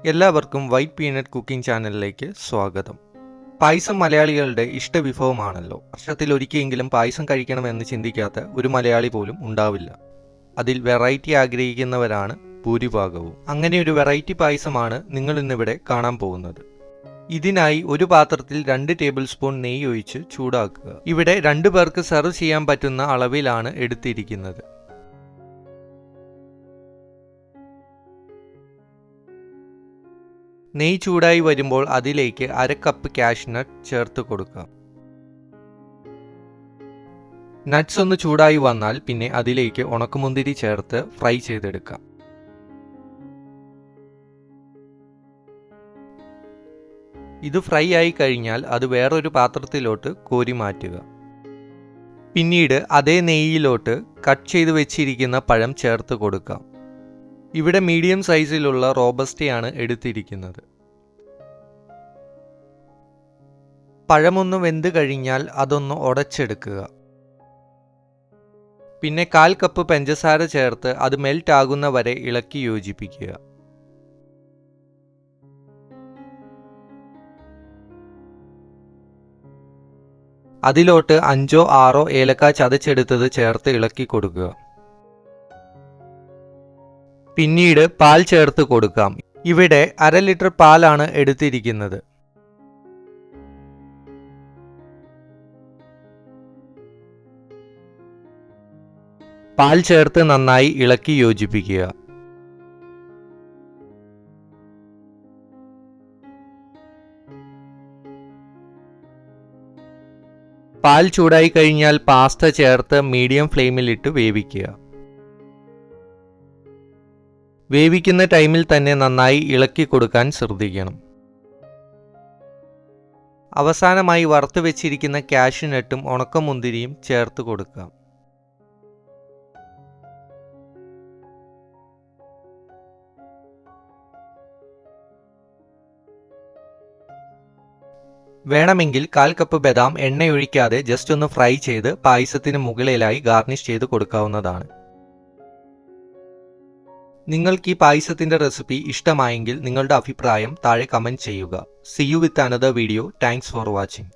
എല്ലാവർക്കും white peanut cooking ചാനലിലേക്ക് സ്വാഗതം. പായസം മലയാളികളുടെ ഇഷ്ടവിഭവമാണല്ലോ. വർഷത്തിൽ ഒരിക്കലെങ്കിലും പായസം കഴിക്കണമെന്ന് ചിന്തിക്കാത്ത ഒരു മലയാളി പോലും ഉണ്ടാവില്ല. അതിൽ വെറൈറ്റി ആഗ്രഹിക്കുന്നവരാണ് ഭൂരിഭാഗവും. അങ്ങനെ ഒരു വെറൈറ്റി പായസമാണ് നിങ്ങൾ ഇന്നിവിടെ കാണാൻ പോകുന്നത്. ഇതിനായി ഒരു പാത്രത്തിൽ 2 ടേബിൾ സ്പൂൺ നെയ്യ് ഒഴിച്ച് ചൂടാക്കുക. ഇവിടെ 2 പേർക്ക് സെർവ് ചെയ്യാൻ പറ്റുന്ന അളവിലാണ് എടുത്തിരിക്കുന്നത്. നെയ്യ് ചൂടായി വരുമ്പോൾ അതിലേക്ക് 1/2 കപ്പ് കാഷ്യൂ നട്ട് ചേർത്ത് കൊടുക്കാം. നട്ട്സ് ഒന്ന് ചൂടായി വന്നാൽ പിന്നെ അതിലേക്ക് ഉണക്കമുന്തിരി ചേർത്ത് ഫ്രൈ ചെയ്തെടുക്കാം. ഇത് ഫ്രൈ ആയി കഴിഞ്ഞാൽ അത് വേറൊരു പാത്രത്തിലോട്ട് കോരി മാറ്റുക. പിന്നീട് അതേ നെയ്യിലോട്ട് കട്ട് ചെയ്ത് വെച്ചിരിക്കുന്ന പഴം ചേർത്ത് കൊടുക്കാം. ഇവിടെ മീഡിയം സൈസിലുള്ള റോബസ്റ്റയാണ് എടുത്തിരിക്കുന്നത്. പഴമൊന്ന് വെന്ത് കഴിഞ്ഞാൽ അതൊന്ന് ഉടച്ചെടുക്കുക. പിന്നെ 1/4 കപ്പ് പഞ്ചസാര ചേർത്ത് അത് മെൽറ്റ് ആകുന്ന വരെ ഇളക്കി യോജിപ്പിക്കുക. അതിലോട്ട് 5-6 ഏലക്ക ചതച്ചെടുത്തത് ചേർത്ത് ഇളക്കി കൊടുക്കുക. പിന്നീട് പാൽ ചേർത്ത് കൊടുക്കാം. ഇവിടെ 1/2 ലിറ്റർ പാലാണ് എടുത്തിരിക്കുന്നത്. പാൽ ചേർത്ത് നന്നായി ഇളക്കി യോജിപ്പിക്കുക. പാൽ ചൂടായി കഴിഞ്ഞാൽ പാസ്ത ചേർത്ത് മീഡിയം ഫ്ലെയിമിലിട്ട് വേവിക്കുക. വേവിക്കുന്ന ടൈമിൽ തന്നെ നന്നായി ഇളക്കി കൊടുക്കാൻ ശ്രദ്ധിക്കണം. അവസാനമായി വറുത്ത് വെച്ചിരിക്കുന്ന കാഷ്യൂ നട്ടും ഉണക്കമുന്തിരിയും ചേർത്ത് കൊടുക്കാം. വേണമെങ്കിൽ 1/4 കപ്പ് ബദാം എണ്ണയൊഴിക്കാതെ ജസ്റ്റ് ഒന്ന് ഫ്രൈ ചെയ്ത് പായസത്തിന് മുകളിലായി ഗാർണിഷ് ചെയ്ത് കൊടുക്കാവുന്നതാണ്. നിങ്ങൾക്ക് ഈ പായസത്തിന്റെ റെസിപ്പി ഇഷ്ടമായെങ്കിൽ നിങ്ങളുടെ അഭിപ്രായം താഴെ കമന്റ് ചെയ്യുക. See you with another video. Thanks for watching.